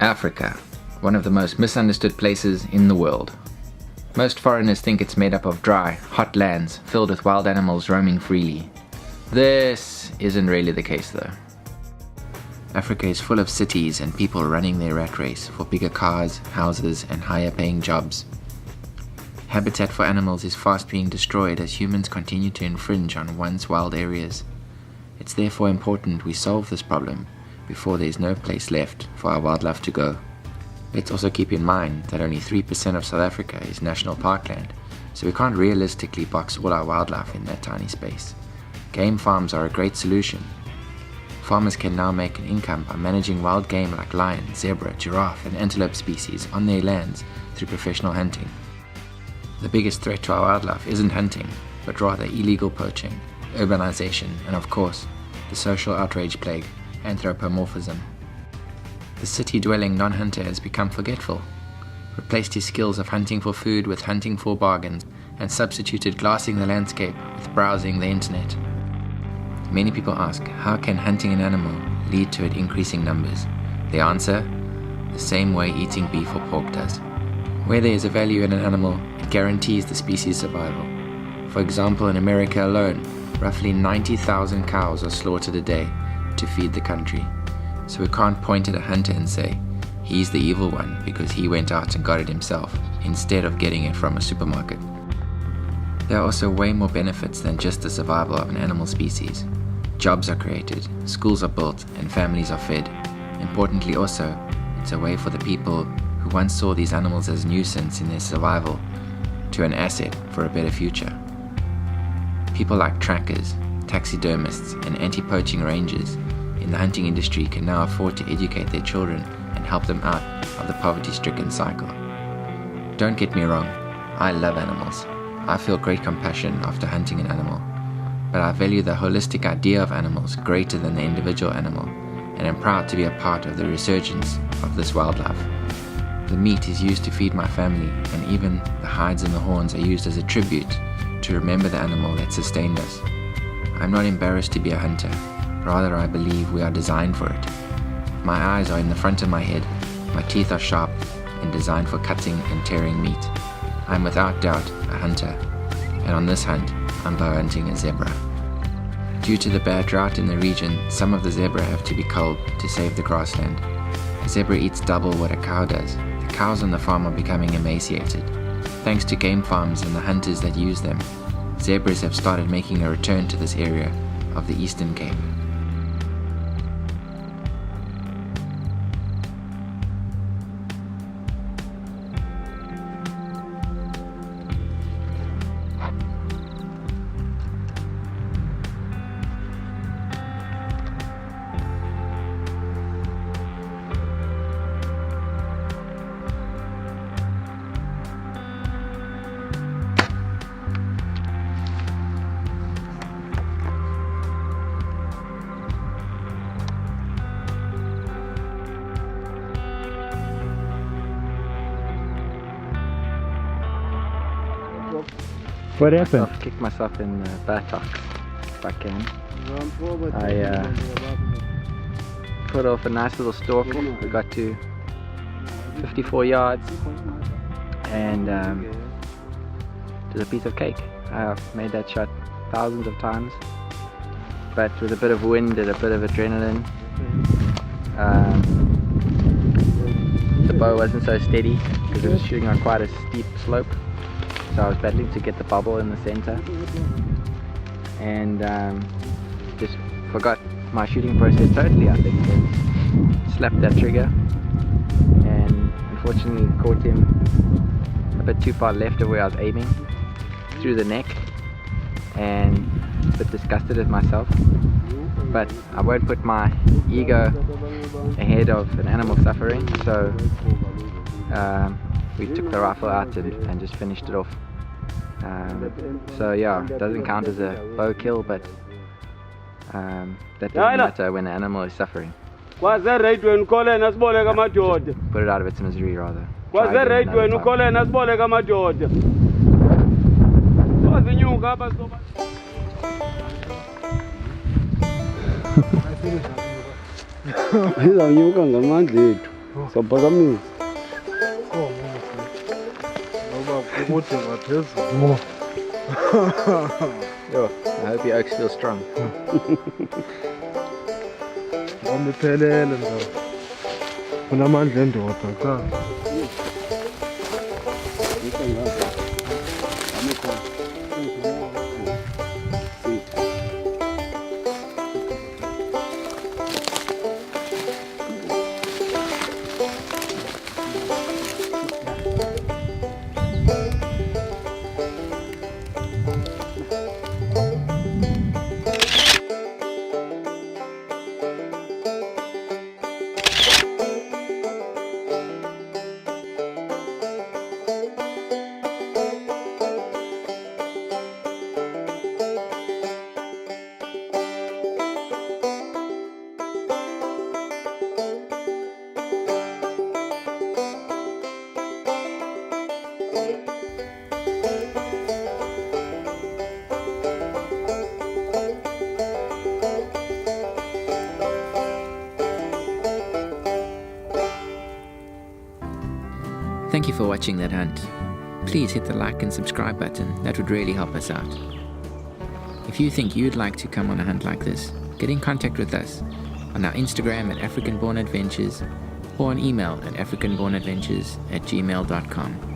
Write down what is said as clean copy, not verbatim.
Africa, one of the most misunderstood places in the world. Most foreigners think it's made up of dry, hot lands filled with wild animals roaming freely. This isn't really the case though. Africa is full of cities and people running their rat race for bigger cars, houses, and higher paying jobs. Habitat for animals is fast being destroyed as humans continue to infringe on once wild areas. It's therefore important we solve this problem before there is no place left for our wildlife to go. Let's also keep in mind that only 3% of South Africa is national parkland, so we can't realistically box all our wildlife in that tiny space. Game farms are a great solution. Farmers can now make an income by managing wild game like lion, zebra, giraffe, and antelope species on their lands through professional hunting. The biggest threat to our wildlife isn't hunting, but rather illegal poaching, urbanization, and of course, the social outrage plague, anthropomorphism. The city-dwelling non-hunter has become forgetful, replaced his skills of hunting for food with hunting for bargains, and substituted glassing the landscape with browsing the internet. Many people ask, how can hunting an animal lead to it increasing numbers? The answer? The same way eating beef or pork does. Where there is a value in an animal, it guarantees the species' survival. For example, in America alone, roughly 90,000 cows are slaughtered a day to feed the country. So we can't point at a hunter and say, he's the evil one because he went out and got it himself, instead of getting it from a supermarket. There are also way more benefits than just the survival of an animal species. Jobs are created, schools are built, and families are fed. Importantly also, it's a way for the people who once saw these animals as nuisance in their survival to an asset for a better future. People like trackers, taxidermists, and anti-poaching rangers in the hunting industry can now afford to educate their children and help them out of the poverty-stricken cycle. Don't get me wrong, I love animals. I feel great compassion after hunting an animal, but I value the holistic idea of animals greater than the individual animal, and am proud to be a part of the resurgence of this wildlife. The meat is used to feed my family, and even the hides and the horns are used as a tribute to remember the animal that sustained us. I'm not embarrassed to be a hunter, rather I believe we are designed for it. My eyes are in the front of my head, my teeth are sharp and designed for cutting and tearing meat. I'm without doubt a hunter, and on this hunt, I'm bow hunting a zebra. Due to the bad drought in the region, some of the zebra have to be culled to save the grassland. A zebra eats double what a cow does. The cows on the farm are becoming emaciated. Thanks to game farms and the hunters that use them, zebras have started making a return to this area of the Eastern Cape. What happened? I've kicked myself in the buttocks if I can. I put off a nice little stalk. We got to 54 yards and it was a piece of cake. I've made that shot thousands of times, but with a bit of wind and a bit of adrenaline, the bow wasn't so steady because it was shooting on quite a steep slope. So I was battling to get the bubble in the center and just forgot my shooting process totally, I think, and slapped that trigger and unfortunately caught him a bit too far left of where I was aiming, through the neck, and a bit disgusted with myself, but I won't put my ego ahead of an animal suffering, so we took the rifle out and just finished it off. So yeah, it doesn't count as a bow kill, but that doesn't matter when the animal is suffering. Put it out of its misery rather. Izawunyuka ngamandla ethu. Sabhakamisa. Yo, I hope your oaks feel strong. Ngomiphelele ndaba. Unamandla endoda cha. Thank you for watching that hunt. Please hit the like and subscribe button, that would really help us out. If you think you'd like to come on a hunt like this, get in contact with us on our Instagram at African Born Adventures or on email at africanbornadventures@gmail.com.